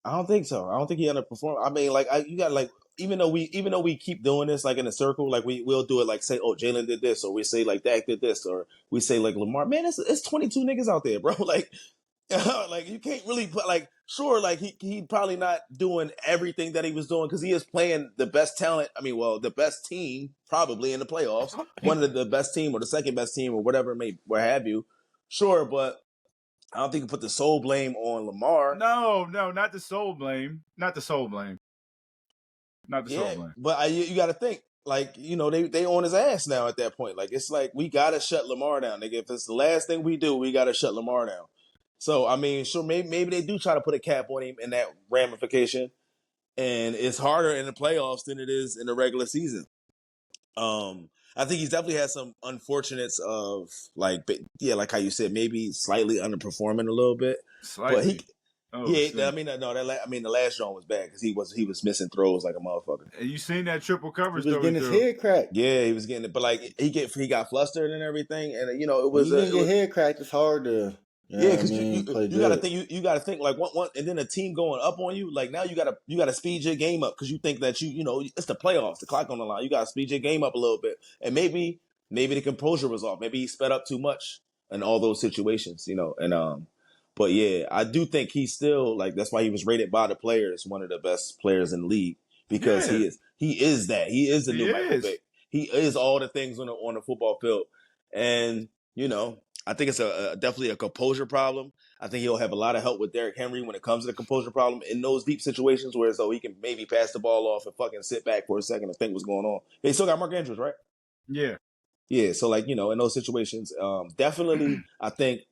I don't think so. I don't think he underperformed. I mean, like you got like even though we keep doing this like in a circle, like we'll do it like say, oh, Jalen did this, or we say like Dak did this, or we say like Lamar. Man, it's 22 niggas out there, bro. Like, like you can't really put like sure, like he probably not doing everything that he was doing because he is playing the best talent. I mean, well, the best team probably in the playoffs, one of the best team or the second best team or whatever where have you. Sure, but I don't think you put the sole blame on Lamar. No, not the sole blame. Not the sole blame. Not the sole blame. But you got to think, like, you know, they on his ass now at that point. Like, it's like, we got to shut Lamar down. Nigga, if it's the last thing we do, we got to shut Lamar down. So, I mean, sure, maybe they do try to put a cap on him in that ramification. And it's harder in the playoffs than it is in the regular season. I think he's definitely had some unfortunates of like how you said, maybe slightly underperforming a little bit. Slightly. But the last drawing was bad because he was missing throws like a motherfucker. And you seen that triple coverage? He was getting his head cracked. Yeah, he was getting it, but like he got flustered and everything, and you know it was. When you get head cracked, it's hard to. Because you gotta think you gotta think like one and then a team going up on you, like now you gotta speed your game up because you think that you know it's the playoffs, the clock on the line, you gotta speed your game up a little bit, and maybe the composure was off, maybe he sped up too much in all those situations, you know, and but yeah, I do think he's still like that's why he was rated by the players one of the best players in the league because he is the new Michael Vick, he is all the things on the football field, and you know. I think it's definitely a composure problem. I think he'll have a lot of help with Derrick Henry when it comes to the composure problem in those deep situations where so he can maybe pass the ball off and fucking sit back for a second and think what's going on. They still got Mark Andrews, right? Yeah. Yeah, so like, you know, in those situations, definitely I think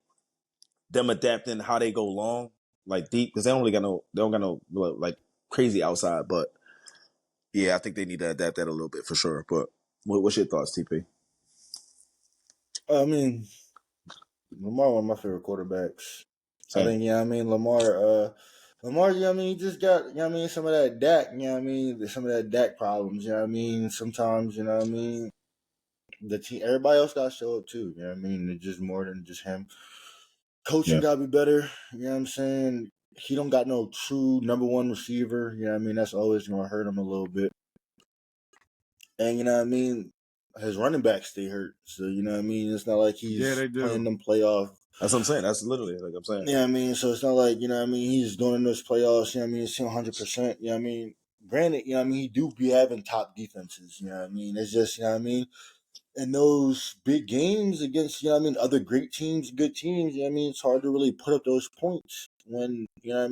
them adapting how they go long, like deep, because they don't got no like crazy outside, but yeah, I think they need to adapt that a little bit for sure. But what's your thoughts, TP? I mean, Lamar, one of my favorite quarterbacks. Same. I think, Lamar, he just got, some of that Dak, some of that Dak problems, sometimes, the team, everybody else got to show up too, it's just more than just him. Coaching got to be better, you know what I'm saying? He don't got no true number one receiver, that's always going to hurt him a little bit. And, his running backs stay hurt, so it's not like he's playing them playoff. That's what I'm saying. That's literally like I'm saying. Yeah, so it's not like he's going in those playoffs. It's 100%. Granted, he do be having top defenses. It's just in those big games against, other great teams, good teams, it's hard to really put up those points when, you're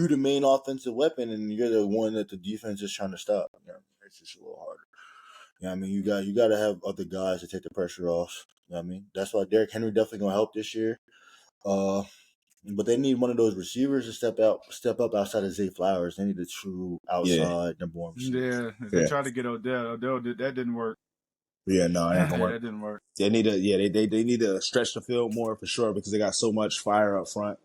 the main offensive weapon and you're the one that the defense is trying to stop. It's just a little harder. You got to have other guys to take the pressure off. That's why Derrick Henry definitely gonna help this year. But they need one of those receivers to step up outside of Zay Flowers. They need a true outside number one receiver. Yeah, they tried to get Odell. That didn't work. Yeah, no, it ain't gonna work. That didn't work. They need to, they need to stretch the field more for sure because they got so much fire up front.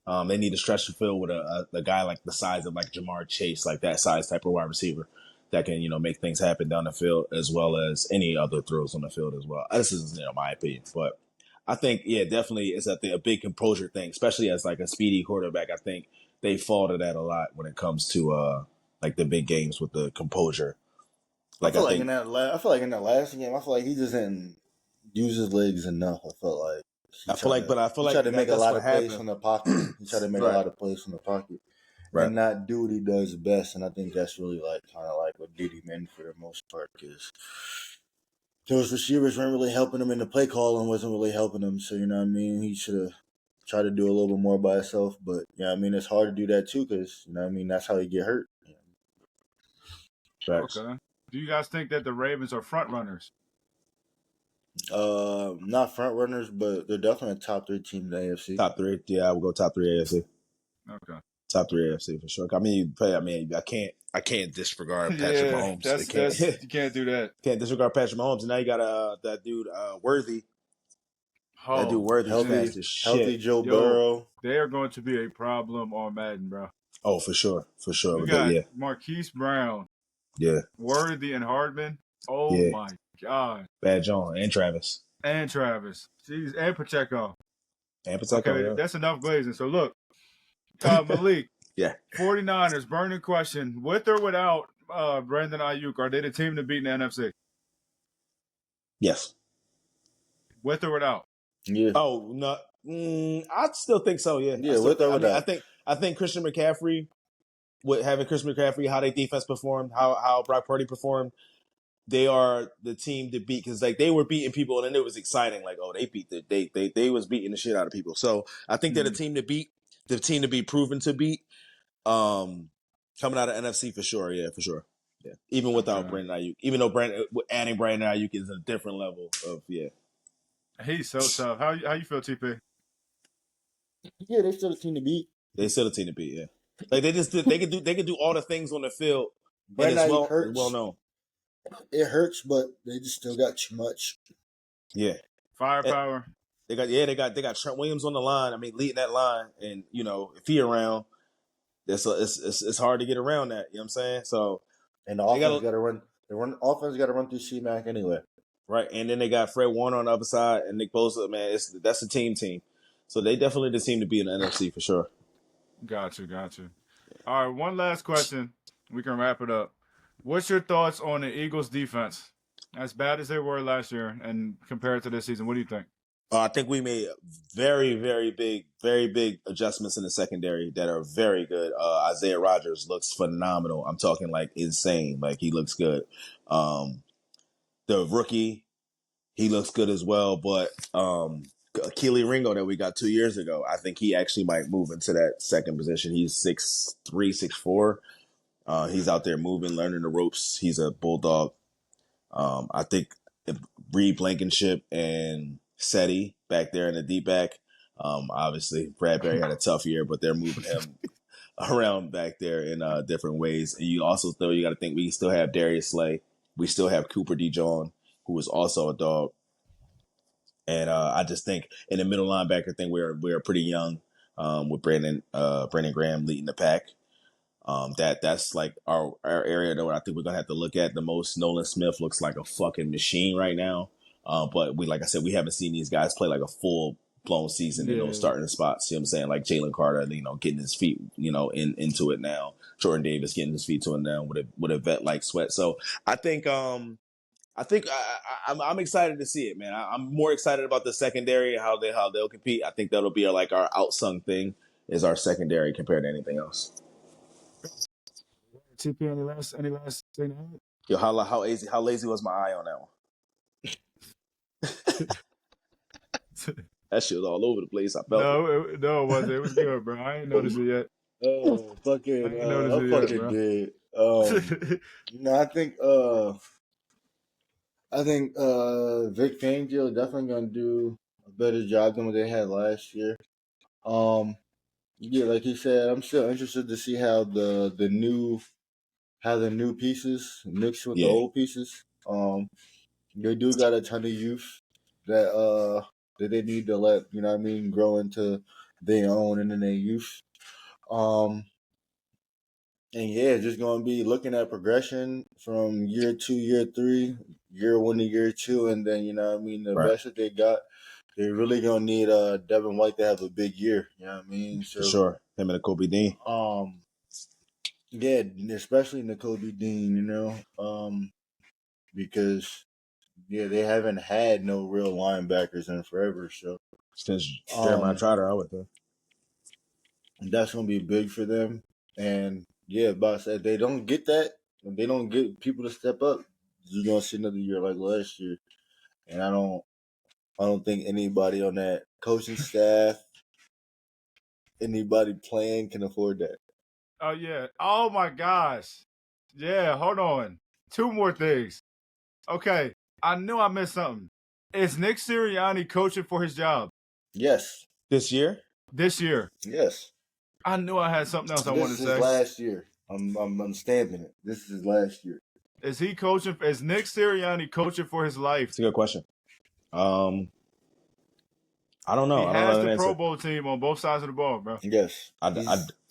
They need to stretch the field with a guy like the size of like Jamar Chase, like that size type of wide receiver that can make things happen down the field as well as any other throws on the field as well. This is my opinion, but I think definitely it's a big composure thing, especially as like a speedy quarterback. I think they fall to that a lot when it comes to like the big games with the composure. I feel like in that last game, I feel like he just didn't use his legs enough. I feel like he tried to make a lot of plays from the pocket. He tried to make a lot of plays from the pocket, and not do what he does best. And I think that's really like kind of like what did him in for the most part because those receivers weren't really helping him in the play call and wasn't really helping him. So he should have tried to do a little bit more by himself. But it's hard to do that too because that's how you get hurt. Okay. Do you guys think that the Ravens are front runners? Not front runners, but they're definitely a top 3 team in the AFC. Top 3, yeah, I would go top 3 AFC. Okay. Top 3 AFC for sure. I can't disregard Patrick Mahomes. You can't do that. Can't disregard Patrick Mahomes. And now you got that dude Worthy. Oh, that dude Worthy healthy, healthy Joe Burrow. They are going to be a problem on Madden, bro. Oh, for sure. We got Marquise Brown. Yeah. Worthy and Hardman. Oh my God. Bad John and Travis. Jeez, and Pacheco. Okay, that's enough glazing. So look, Malik. Yeah. 49ers, burning question. With or without Brandon Ayuk, are they the team to beat in the NFC? Yes. With or without? Yeah. Oh, no. I still think so, yeah. Yeah, with or without. I think Christian McCaffrey, how their defense performed, how Brock Purdy performed, they are the team to beat because like they were beating people and then it was exciting. Like, oh, they was beating the shit out of people. So I think they're the team to beat, the team to be proven to beat. Coming out of NFC for sure, yeah, for sure. Yeah. Even without Brandon Ayuk. Even though adding Brandon Ayuk is a different level of He's so tough. How you feel, TP? Yeah, they're still a team to beat. Yeah. Like they can do all the things on the field. Brandon Ayuk hurts. Well known. It hurts, but they just still got too much. Yeah. Firepower. They got Trent Williams on the line. I mean, leading that line, and if he around, it's hard to get around that. You know what I'm saying? So, and the offense got to run. Offense got to run through C-Mac anyway. Right, and then they got Fred Warner on the other side, and Nick Bosa. Man, that's a team. So they definitely the team to be in the NFC for sure. Gotcha. All right, one last question. We can wrap it up. What's your thoughts on the Eagles' defense? As bad as they were last year, and compared to this season, what do you think? I think we made very, very big adjustments in the secondary that are very good. Isaiah Rodgers looks phenomenal. I'm talking like insane. Like he looks good. The rookie, he looks good as well. But Keely Ringo that we got 2 years ago, I think he actually might move into that second position. He's 6'3", 6'4". He's out there moving, learning the ropes. He's a bulldog. I think Reed Blankenship and Seti back there in the deep back. Obviously, Bradbury had a tough year, but they're moving him around back there in different ways. And you also you got to think we still have Darius Slay. We still have Cooper DeJean, who is also a dog. And I just think in the middle linebacker thing, we're pretty young with Brandon Graham leading the pack. That's like our area though. I think we're gonna have to look at the most. Nolan Smith looks like a fucking machine right now. But like I said, we haven't seen these guys play like a full blown season in those starting spots. You know what I'm saying? Like Jalen Carter, getting his feet, into it now. Jordan Davis getting his feet to it now with a vet like Sweat. So I think I'm excited to see it, man. I'm more excited about the secondary and how they'll compete. I think that'll be like our outsung thing is our secondary compared to anything else. TP, any last thing? Yo, how lazy was my eye on that one? That shit was all over the place. I felt it. No, it wasn't. It was good, bro. I ain't noticed it yet. Oh, fucking, I ain't noticed I'm it yet, fucking bro. dead. No, I think Vic Fangio definitely gonna do a better job than what they had last year. Yeah, like he said, I'm still interested to see how the new pieces mix with the old pieces. They do got a ton of youth that they need to let grow into their own and in their youth. And yeah, just gonna be looking at progression from year 2, year 3, year 1 to year 2, and then the best that they got. They're really gonna need Devin White to have a big year. You know what I mean? So for sure, him and Kobe Dean. Yeah, especially Nakobe Dean. Because they haven't had no real linebackers in forever. So since Jeremiah Trotter, I would think that's gonna be big for them. And yeah, but if they don't get that, if they don't get people to step up, you're gonna see another year like last year. And I don't think anybody on that coaching staff, anybody playing can afford that. Oh yeah. Oh my gosh. Yeah, hold on. 2 more things. Okay. I knew I missed something. Is Nick Sirianni coaching for his job? Yes. This year? Yes. I knew I had something else I wanted to say. This is last year. I'm stamping it. This is last year. Is he coaching? Is Nick Sirianni coaching for his life? It's a good question. I don't know. He has the Pro Bowl team on both sides of the ball, bro. Yes.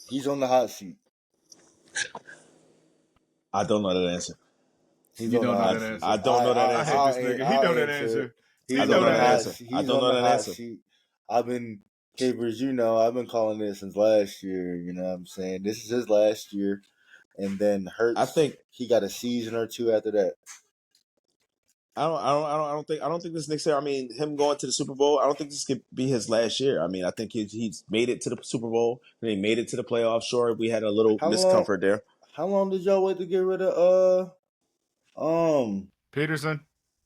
He's on the hot seat. I don't know that answer. You don't know that answer. I don't know that answer. I hate this nigga. He know that answer. He know that answer. I don't know that answer. I've been Capers, I've been calling this since last year. You know what I'm saying? This is his last year. And then Hurts, I think he got a season or two after that. I don't think this next year. I mean, him going to the Super Bowl. I don't think this could be his last year. I mean, I think he's made it to the Super Bowl. And he made it to the playoffs. Sure, we had a little discomfort there. How long did y'all wait to get rid of Peterson?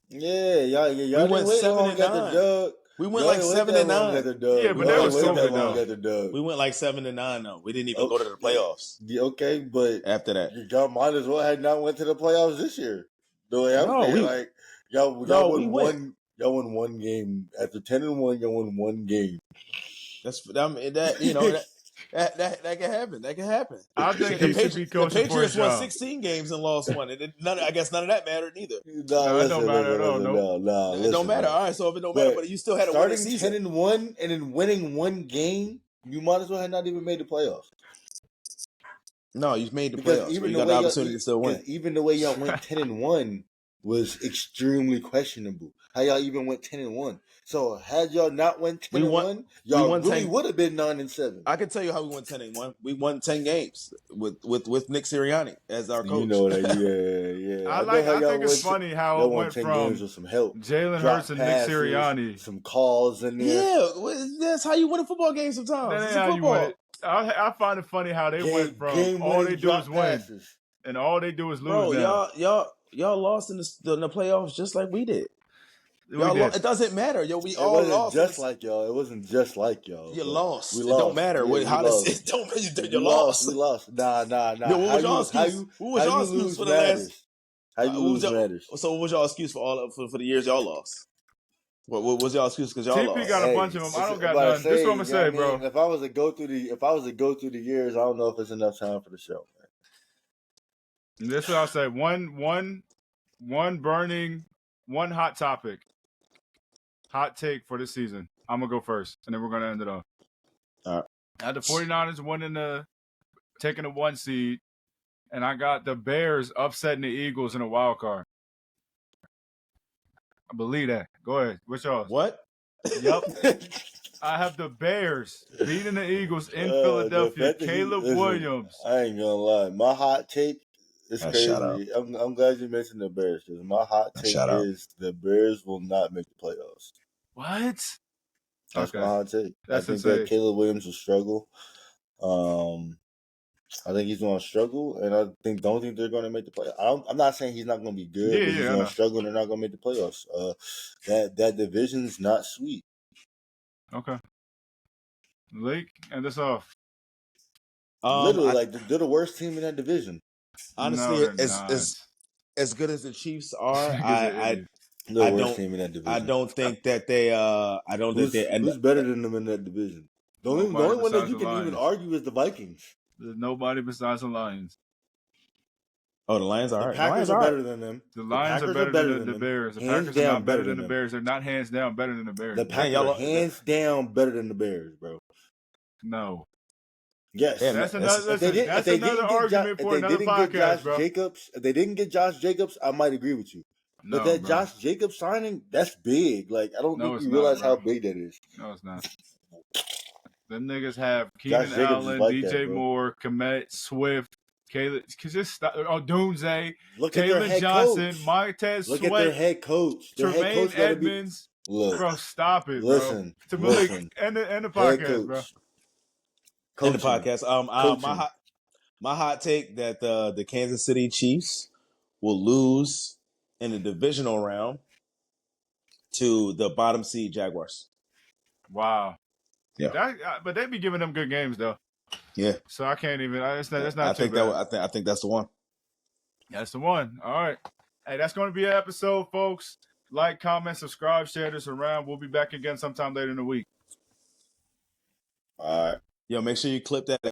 Yeah, y'all didn't wait 7-9. We went like 7-9. Yeah, but that was COVID though. We went like 7-9 though. We didn't even go to the playoffs. Yeah, okay, but after that, y'all might as well have not went to the playoffs this year. The way I'm saying, y'all won one game after 10-1. Y'all won one game. That can happen. That can happen. I think he should be coaching for his job. The Patriots won 16 games and lost one. I guess none of that mattered either. No, it don't matter at all. No, it don't matter. All right, so if it don't matter, but you still had a winning season. 10-1 and then winning one game, you might as well have not even made the playoffs. No, you made the playoffs. You got the opportunity to still win. Even the way y'all went 10-1 was extremely questionable. How y'all even went 10-1? So had y'all not went 10-1, y'all really would have been 9-7. I can tell you how we won 10-1. We won 10 games with Nick Sirianni as our coach. You know that, yeah. I think it's funny how it went from with some help. Jalen Hurts and Nick Sirianni. Some calls in there. Yeah, that's how you win a football game sometimes. That ain't how you win it. I find it funny how they went from all they do is win, and all they do is lose. Bro, y'all lost in the playoffs just like we did. It doesn't matter, yo. We all lost. It wasn't just like y'all. You lost. It don't matter. You lost. We lost. Nah. Yo, what was y'all excuse? What was y'all excuse for the last? How you lose matters. So what was y'all excuse for the years y'all lost? What was y'all excuse because y'all lost? TP got a bunch of them. I don't got none. This is what I'm gonna say, bro. If I was to go through the years, I don't know if it's enough time for the show, man. This is what I'll say. One hot topic. Hot take for this season. I'm going to go first, and then we're going to end it off. All right. I had the 49ers taking the 1 seed, and I got the Bears upsetting the Eagles in a wild card. I believe that. Go ahead. What's yours? What? Yep. I have the Bears beating the Eagles in Philadelphia. Caleb Williams. I ain't going to lie. My hot take is crazy. I'm glad you mentioned the Bears, because my hot take is the Bears will not make the playoffs. What? That's my hot take. That's I think that Caleb Williams will struggle. I think he's going to struggle, and I don't think they're going to make the playoffs. I'm not saying he's not going to be good, but he's going to struggle and they're not going to make the playoffs. That division's not sweet. Okay. Malik, end this off. Literally, they're the worst team in that division. Honestly, no, they're not. As good as the Chiefs are, They're the worst team in that division. I don't think that they. I don't think they end. Who's better than them in that division? The only one that you can even argue is the Vikings. There's nobody besides the Lions. Oh, the Lions are. The Packers are better than them. The Lions are better than the Bears. The Packers are not better than the Bears. They're not hands down better than the Bears. The Packers are hands down better than the Bears, bro. No. Yes, that's another argument for another podcast, bro. If they didn't get Josh Jacobs, I might agree with you. But that Josh Jacobs signing, that's big. Like, I don't think you realize how big that is. No, it's not. Them niggas have Keenan Allen, DJ Moore, Komet, Swift, Caleb, Dunze, Taylor Johnson, Montez Sweat. Look at their head coach. Tremaine Edmonds. Bro, stop it, bro. Listen. End the podcast, bro. In the podcast. My hot take that the Kansas City Chiefs will lose in the divisional round to the bottom seed Jaguars. Wow. Yeah. But they be giving them good games though. Yeah. So I can't even. That's not too think bad. I think that's the one. That's the one. All right. Hey, that's going to be an episode, folks. Like, comment, subscribe, share this around. We'll be back again sometime later in the week. All right. Yo, make sure you clip that